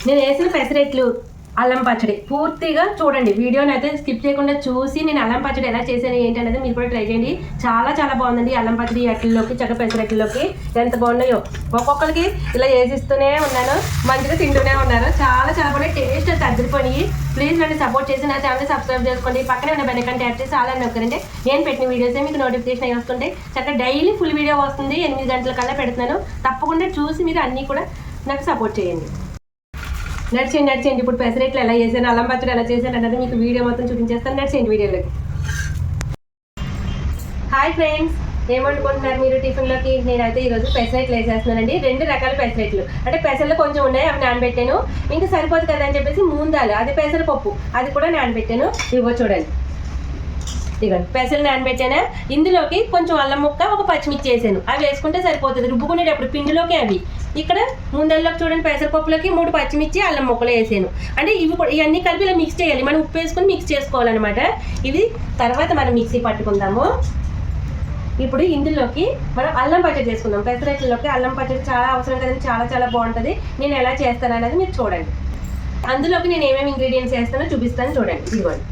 నేను వేసిన పెసరెట్లు అల్లం పచ్చడి పూర్తిగా చూడండి. వీడియోని అయితే స్కిప్ చేయకుండా చూసి నేను అల్లం పచ్చడి ఎలా చేశాను ఏంటి అనేది మీరు కూడా ట్రై చేయండి. చాలా చాలా బాగుందండి అల్లం పచ్చడి. అట్లలోకి చక్క పెసరెట్లలోకి ఎంత బాగున్నాయో. ఒక్కొక్కరికి ఇలా వేసిస్తూనే ఉన్నాను, మంచిగా తింటూనే ఉన్నారు. చాలా చాలా బాగున్నాయి, టేస్ట్ అయితే అదిరిపోయి. ప్లీజ్ నన్ను సపోర్ట్ చేసి నా ఛానల్ సబ్స్క్రైబ్ చేసుకోండి. పక్కనే ఉన్న బెల్ ఐకాన్ ట్యాప్ చేసి అలా నొక్కరండి. నేను పెట్టిన వీడియోసే మీకు నోటిఫికేషన్ అయ్యి వస్తుంటాయి. చక్కగా డైలీ ఫుల్ వీడియో వస్తుంది. 8 గంటల కల్లా పెడుతున్నాను. తప్పకుండా చూసి మీరు అన్నీ కూడా నాకు సపోర్ట్ చేయండి. నడిచేయండి. ఇప్పుడు పెసరెట్లు ఎలా చేశాను, అల్లం పచ్చడి ఎలా చేశాను అన్నది మీకు వీడియో మొత్తం చూపించేస్తాను. నడిచేయండి వీడియోలోకి. హాయ్ ఫ్రెండ్స్, ఏమనుకుంటున్నారు మీరు టిఫిన్లోకి? నేనైతే ఈరోజు పెసరెట్లు వేసేస్తున్నానండి. 2 రకాల పెసరెట్లు. అంటే పెసర్లు కొంచెం ఉన్నాయి, అవి నానబెట్టాను. ఇంకా సరిపోదు కదా అని చెప్పేసి మూందాలు, అది పెసరపప్పు, అది కూడా నానబెట్టాను. ఇవ్వ చూడండి, ఇదిగోండి పెసలు నానబెట్టాను. ఇందులోకి కొంచెం అల్లం ముక్క, ఒక పచ్చిమిర్చి వేసాను. అవి వేసుకుంటే సరిపోతుంది రుబ్బుకునేటప్పుడు పిండిలోకి. అవి ఇక్కడ ముందల్లోకి చూడండి, పెసరపప్పులోకి 3 పచ్చిమిర్చి, అల్లం ముక్కలు వేసాను. అంటే ఇవన్నీ కలిపి ఇలా మిక్స్ చేయాలి. మనం ఉప్పు వేసుకొని మిక్స్ చేసుకోవాలన్నమాట. ఇది తర్వాత మనం మిక్సీ పట్టుకుందాము. ఇప్పుడు ఇందులోకి మనం అల్లం పచ్చడి చేసుకుందాం. పెసరెట్లలోకి అల్లం పచ్చడి చాలా అవసరం కదండి, చాలా చాలా బాగుంటుంది. నేను ఎలా చేస్తాను అనేది మీరు చూడండి. అందులోకి నేను ఏమేమి ఇంగ్రీడియంట్స్ వేస్తానో చూపిస్తాను చూడండి.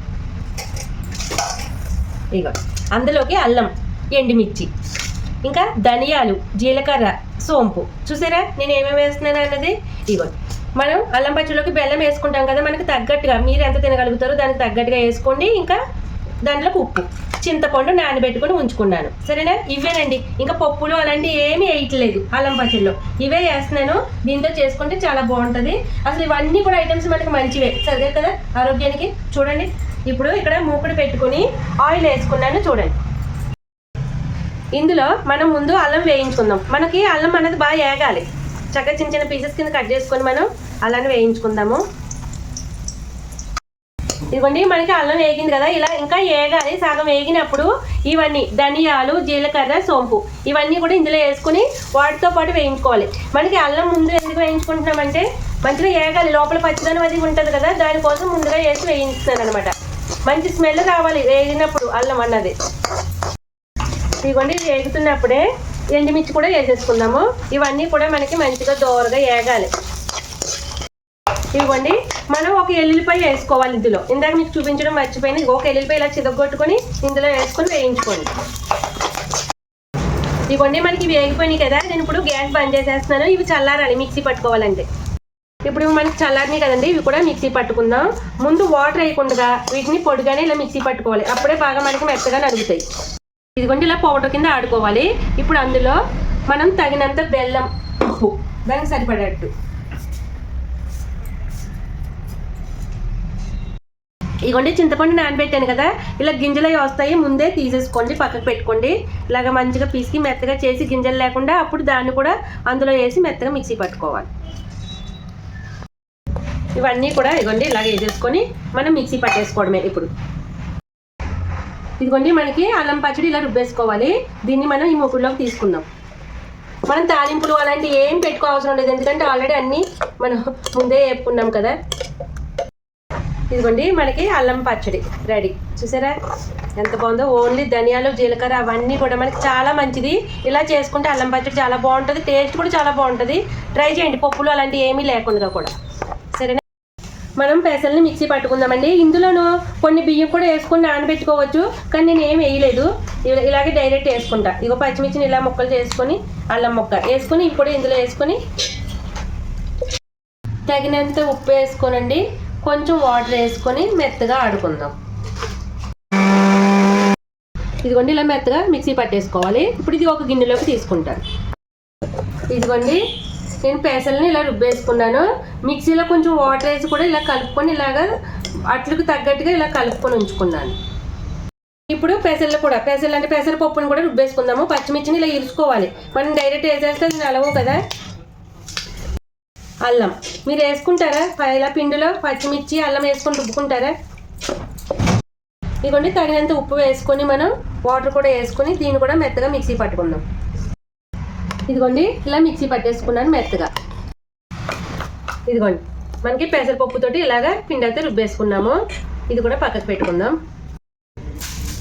ఇదిగో అందులోకి అల్లం, ఎండుమిర్చి, ఇంకా ధనియాలు, జీలకర్ర, సోంపు. చూసారా నేను ఏమేమి వేస్తున్నాను అన్నది. ఇదిగో మనం అల్లం పచ్చడిలోకి బెల్లం వేసుకుంటాం కదా, మనకి తగ్గట్టుగా మీరు ఎంత తినగలుగుతారో దానికి తగ్గట్టుగా వేసుకోండి. ఇంకా దాంట్లోకి ఉప్పు, చింతపండు నానబెట్టుకొని ఉంచుకున్నాను. సరేనా? ఇవేనండి, ఇంకా పప్పులు అలాంటివి ఏమీ వేయట్లేదు అల్లం పచ్చడిలో. ఇవే వేస్తున్నాను. దీంతో చేసుకుంటే చాలా బాగుంటుంది. అసలు ఇవన్నీ కూడా ఐటమ్స్ మనకి మంచివే, సరే కదా ఆరోగ్యానికి. చూడండి, ఇప్పుడు ఇక్కడ మూకుడు పెట్టుకుని ఆయిల్ వేసుకున్నాను చూడండి. ఇందులో మనం ముందు అల్లం వేయించుకుందాం. మనకి అల్లం అనేది బాగా ఏగాలి. చక్కగా చిన్న చిన్న పీసెస్ కింద కట్ చేసుకొని మనం అల్లాన్ని వేయించుకుందాము. ఇదిగోండి, మనకి అల్లం వేగింది కదా, ఇలా ఇంకా ఏగాలి. సగం వేగినప్పుడు ఇవన్నీ ధనియాలు, జీలకర్ర, సోంపు ఇవన్నీ కూడా ఇందులో వేసుకుని వాటితో పాటు వేయించుకోవాలి. మనకి అల్లం ముందు ఎందుకు వేయించుకుంటున్నామంటే మంచిగా ఏగాలి, లోపల పచ్చిదనం అది ఉంటుంది కదా, దానికోసం ముందుగా వేసి వేయించుతాను అనమాట. మంచి స్మెల్ రావాలి వేగినప్పుడు అల్లం అన్నది. ఇదిగోండి, వేగుతున్నప్పుడే ఎండుమిర్చి కూడా వేసేసుకుందాము. ఇవన్నీ కూడా మనకి మంచిగా దోరగా ఏగాలి. ఇదిగోండి, మనం ఒక ఎల్లుల్లిపాయ వేసుకోవాలి ఇందులో. ఇందాక మీకు చూపించడం మర్చిపోయింది. ఒక ఎల్లుల్లిపాయ ఇలా చిదగొట్టుకొని ఇందులో వేసుకొని వేయించుకోండి. ఇదిగోండి, మనకి వేగిపోయినాయి కదా. నేను ఇప్పుడు గ్యాస్ బంద్ చేసేస్తున్నాను. ఇవి చల్లారాలి మిక్సీ పట్టుకోవాలంటే. ఇప్పుడు మనకి చల్లారినాయి కదండి, ఇవి కూడా మిక్సీ పట్టుకుందాం. ముందు వాటర్ వేయకుండా వీటిని పొడిగానే ఇలా మిక్సీ పట్టుకోవాలి. అప్పుడే బాగా మనకి మెత్తగా నడుగుతాయి. ఇదిగోండి, ఇలా పౌడర్ కింద ఆడుకోవాలి. ఇప్పుడు అందులో మనం తగినంత బెల్లం, ఉప్పు దానికి సరిపడేట్టు. ఇదిగోండి, చింతపండు నానబెట్టాను కదా, ఇలా గింజలు అవి వస్తాయి. ముందే తీసేసుకోండి, పక్కకు పెట్టుకోండి. ఇలాగ మంచిగా పీసికి మెత్తగా చేసి గింజలు లేకుండా అప్పుడు దాన్ని కూడా అందులో వేసి మెత్తగా మిక్సీ పట్టుకోవాలి. ఇవన్నీ కూడా ఇదిగోండి ఇలాగ వేసేసుకొని మనం మిక్సీ పట్టేసుకోవడమే. ఇప్పుడు ఇదిగోండి, మనకి అల్లం పచ్చడి ఇలా రుబ్బేసుకోవాలి. దీన్ని మనం ఈ మూకుడులోకి తీసుకుందాం. మనం తాలింపులు అలాంటివి ఏం పెట్టుకో అవసరం లేదు, ఎందుకంటే ఆల్రెడీ అన్నీ మనం ముందే వేపుకున్నాం కదా. ఇదిగోండి, మనకి అల్లం పచ్చడి రెడీ. చూసారా ఎంత బాగుందో. ఓన్లీ ధనియాలు, జీలకర్ర అవన్నీ కూడా మనకి చాలా మంచిది. ఇలా చేసుకుంటే అల్లం పచ్చడి చాలా బాగుంటుంది, టేస్ట్ కూడా చాలా బాగుంటుంది. ట్రై చేయండి, పప్పులు అలాంటివి ఏమీ లేకుండా కూడా. సరేనా? మనం పెసల్ని మిక్సీ పట్టుకుందామండి. ఇందులోనూ కొన్ని బియ్యం కూడా వేసుకొని నానబెట్టుకోవచ్చు, కానీ నేను ఏం వేయలేదు. ఇలాగే డైరెక్ట్ వేసుకుంటా. ఇగో పచ్చిమిర్చిని ఇలా ముక్కలు చేసుకొని అల్లం ముక్క వేసుకొని ఇప్పుడు ఇందులో వేసుకొని తగినంత ఉప్పు వేసుకోనండి, కొంచెం వాటర్ వేసుకొని మెత్తగా ఆడుకుందాం. ఇదిగోండి, ఇలా మెత్తగా మిక్సీ పట్టేసుకోవాలి. ఇప్పుడు ఇది ఒక గిన్నెలోకి తీసుకుంటాను. ఇదిగోండి, నేను పెసల్ని ఇలా రుబ్బేసుకున్నాను. మిక్సీలో కొంచెం వాటర్ వేసి కూడా ఇలా కలుపుకొని ఇలాగా అట్లకు తగ్గట్టుగా ఇలా కలుపుకొని ఉంచుకున్నాను. ఇప్పుడు పెసలు అంటే పెసరపప్పును కూడా రుబ్బేసుకుందాము. పచ్చిమిర్చిని ఇలా ఇరుచుకోవాలి. మనం డైరెక్ట్ వేసేస్తే నలవు కదా. అల్లం మీరు వేసుకుంటారా? ఇలా పిండిలో పచ్చిమిర్చి అల్లం వేసుకొని రుబ్బుకుంటారా? ఇదిగోండి, తగినంత ఉప్పు వేసుకొని మనం వాటర్ కూడా వేసుకొని దీన్ని కూడా మెత్తగా మిక్సీ పట్టుకుందాం. ఇదిగోండి, ఇలా మిక్సీ పట్టేసుకున్నాను మెత్తగా. ఇదిగోండి, మనకి పెసరపప్పుతోటి ఇలాగా పిండి అయితే రుబ్బేసుకున్నాము. ఇది కూడా పక్కకు పెట్టుకుందాం.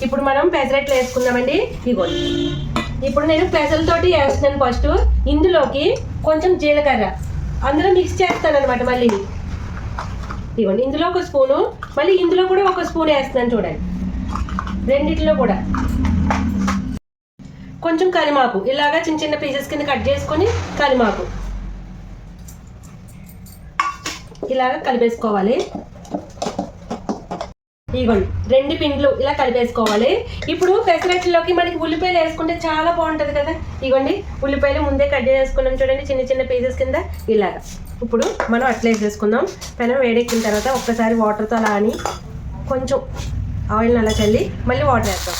ఇప్పుడు మనం పెసరెట్లు వేసుకుందామండి. ఇదిగోండి, ఇప్పుడు నేను పెసలతోటి వేస్తున్నాను. ఫస్ట్ ఇందులోకి కొంచెం జీలకర్ర అందులో మిక్స్ చేస్తాను అనమాట. మళ్ళీ ఇవ్వండి, ఇందులో ఒక స్పూను, మళ్ళీ ఇందులో కూడా ఒక స్పూన్ వేస్తున్నాను చూడండి. రెండిట్లో కూడా కొంచెం కరిమాకు ఇలాగా చిన్న చిన్న పీసెస్ కింద కట్ చేసుకొని కరిమాకు ఇలాగ కలిపేసుకోవాలి. ఇవ్వండి, 2 పిండ్లు ఇలా కలిపేసుకోవాలి. ఇప్పుడు పెసరట్లోకి మనకి ఉల్లిపాయలు వేసుకుంటే చాలా బాగుంటుంది కదా. ఇవ్వండి, ఉల్లిపాయలు ముందే కట్ చేసుకున్నాం చూడండి, చిన్న చిన్న పీసెస్ కింద ఇలాగా. ఇప్పుడు మనం అట్లా వేసేసుకుందాం. పెనం వేడెక్కిన తర్వాత ఒక్కసారి వాటర్తో అలా అని కొంచెం ఆయిల్ని అలా చల్లి మళ్ళీ వాటర్ వేస్తాం,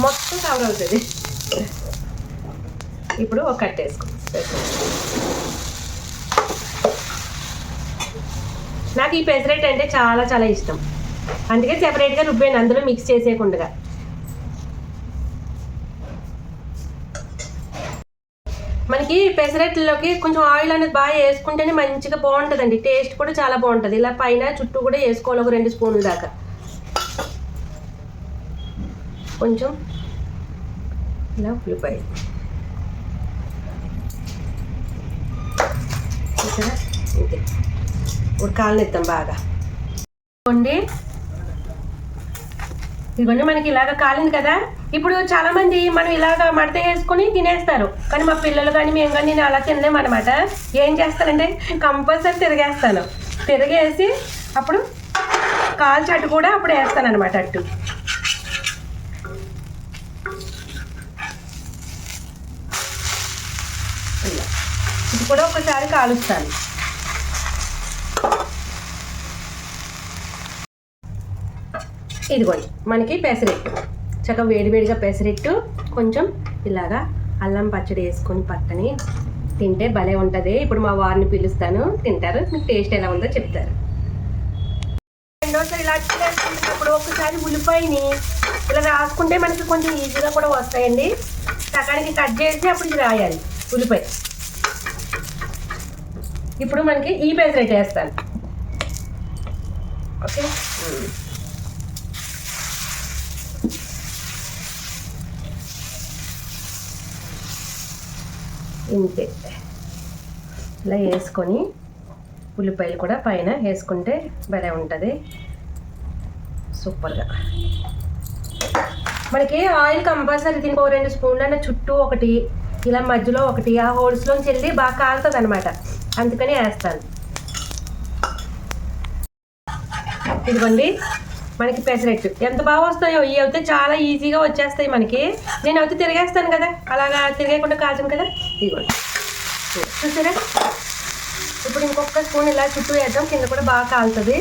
మొత్తం కవర్ అవుతుంది. ఇప్పుడు ఒక కట్ వేసుకుందాం. నాకు ఈ పెసరట్ అంటే చాలా చాలా ఇష్టం, అందుకే సెపరేట్గా రుబ్బాను, అందులో మిక్స్ చేసేయకుండా. మనకి పెసరట్లోకి కొంచెం ఆయిల్ అనేది బాగా వేసుకుంటేనే మంచిగా బాగుంటుందండి, టేస్ట్ కూడా చాలా బాగుంటుంది. ఇలా పైన చుట్టూ కూడా వేసుకోవాలి ఒక 2 స్పూన్ల దాకా. కొంచెం ఇలా ఉల్లిపాయ ఇంతే, ఉడకాలనిద్దాం బాగా. ఇవన్నీ మనకి ఇలాగ కాలింది కదా. ఇప్పుడు చాలా మంది మనం ఇలాగ మడత వేసుకొని తినేస్తారు, కానీ మా పిల్లలు కానీ మేము కానీ నేను అలా తినలేము అనమాట. ఏం చేస్తానంటే కంపల్సరీ తిరిగేస్తాను, తిరిగేసి అప్పుడు కాల్చి అట్టు కూడా అప్పుడు వేస్తాను అనమాట. అట్టు ఇది కూడా ఒకసారి కాలుస్తాను. ఇదిగోండి మనకి పెసరెట్టు, చక్కగా వేడివేడిగా పెసరెట్టు కొంచెం ఇలాగా అల్లం పచ్చడి వేసుకొని పక్కని తింటే భలే ఉంటుంది. ఇప్పుడు మా వారిని పిలుస్తాను, తింటారు, మీకు టేస్ట్ ఎలా ఉందో చెప్తారు. రెండోసారి ఇలా వేసుకుంటున్నప్పుడు ఒకసారి ఉల్లిపాయని ఇలా రాసుకుంటే మనకి కొంచెం ఈజీగా కూడా వస్తాయండి. సకానికి కట్ చేసి అప్పుడు ఇది రాయాలి ఉల్లిపాయ. ఇప్పుడు మనకి ఈ పెసరెట్ వేస్తాను. ఓకే, ఇంతే ఇలా వేసుకొని ఉల్లిపాయలు కూడా పైన వేసుకుంటే భలే ఉంటుంది, సూపర్గా. మనకి ఆయిల్ కంపల్సరీ దీనికి 2 స్పూన్ల చుట్టూ ఒకటి, ఇలా మధ్యలో ఒకటి, ఆ హోల్స్లోంచి వెళ్ళి బాగా కాలుతుంది అనమాట, అందుకని వేస్తాను. ఇదిగోండి మనకి పెసరెట్టు ఎంత బాగా వస్తాయో. ఇవి అయితే చాలా ఈజీగా వచ్చేస్తాయి మనకి. నేను అయితే తిరిగేస్తాను కదా, అలాగా తిరిగేయకుండా కాల్చాను కదా. ఇదిగోండి చూసారా. ఇప్పుడు ఇంకొక స్పూన్ ఇలా చుట్టూ వేద్దాం, కింద కూడా బాగా కాలుతుంది.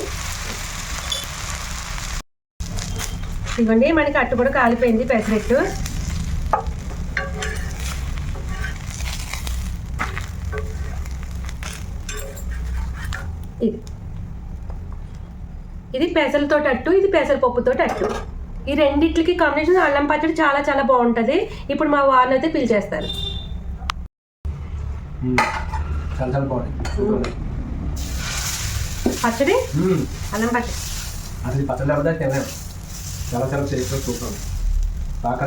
ఇదిగోండి మనకి అట్టు కూడా కాలిపోయింది పెసరెట్టు. ఇది పెసలతో అట్టు, ఇది పెసరపప్పుతో అట్టు. ఈ రెండిట్లకి కాంబినేషన్ అల్లం పచ్చడి చాలా చాలా బాగుంటుంది. ఇప్పుడు మా వారిని అయితే పిలిచేస్తారు. పచ్చడి అల్లం పచ్చడి అసలు పచ్చడి లేకపోతే తినలేము, చాలా చాలా టేస్ట్ సూపర్ బాగా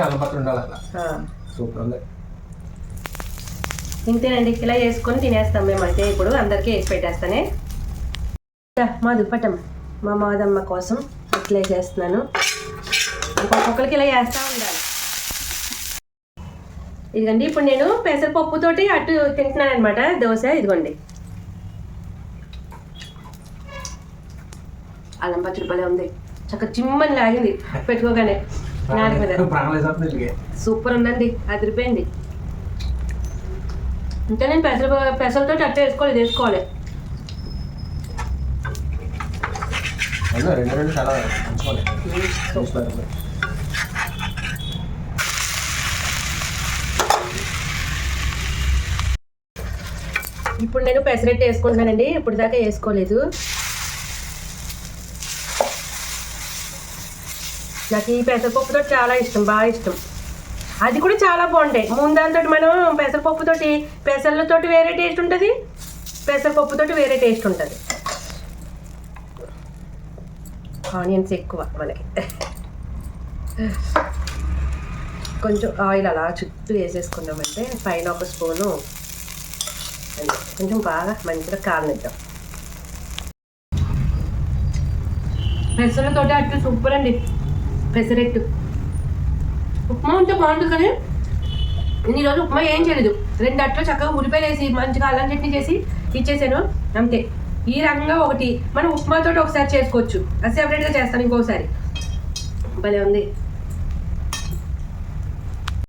అల్లం పచ్చడి ఉండాలి, అసలు సూపర్ ఉంది. ఇంతేనండి, ఇలా వేసుకొని తినేస్తాం మేమైతే. ఇప్పుడు అందరికీ వేసి పెట్టేస్తానే. మాధుపటం మా మాదమ్మ కోసం ఇట్లా చేస్తున్నాను, ఒక్కొక్కరికి ఇలా వేస్తూ ఉండాలి. ఇదిగోండి ఇప్పుడు నేను పెసరపప్పుతోటి అట్టు తింటున్నాను అనమాట, దోశ. ఇదిగోండి అల్లం పచ్చడి భలే ఉంది, చక్కగా చిమ్మని లాగింది పెట్టుకోగానే నాలుగు మీద. సూపర్ ఉందండి, అదిరిపోయింది. ఇంకా నేను పెసలతో అట్టు వేసుకోవాలి, వేసుకోవాలి. ఇప్పుడు నేను పెసరెట్టు వేసుకుంటున్నానండి, ఇప్పుడు దాకా వేసుకోలేదు. నాకు ఈ పెసరపప్పుతో చాలా ఇష్టం, బాగా ఇష్టం. అది కూడా చాలా బాగుంటాయి. ముందాంతో మనం పెసరపప్పుతోటి, పెసర్లతోటి వేరే టేస్ట్ ఉంటుంది, పెసరపప్పుతోటి వేరే టేస్ట్ ఉంటుంది. ఆనియన్స్ ఎక్కువ మనకి. కొంచెం ఆయిల్ అలా చుట్టూ వేసేసుకున్నామంటే పైన ఒక స్పూను కొంచెం బాగా మంచిగా కాలనిద్దాం. పెసరతోటి అట్లా సూపర్ అండి. పెసరెట్టు ఉప్మా ఉంటే బాగుంటుంది కానీ నేను ఈరోజు ఉప్మా ఏం చేయలేదు. 2 అట్లు చక్కగా ఉల్లిపాయలు వేసి మంచిగా అల్లం చట్నీ చేసి ఇచ్చేసాను అంతే. ఈ రకంగా ఒకటి మనం ఉప్మాతోటి ఒకసారి చేసుకోవచ్చు, అది సెపరేట్గా చేస్తాను ఇంకోసారి. భలే ఉంది.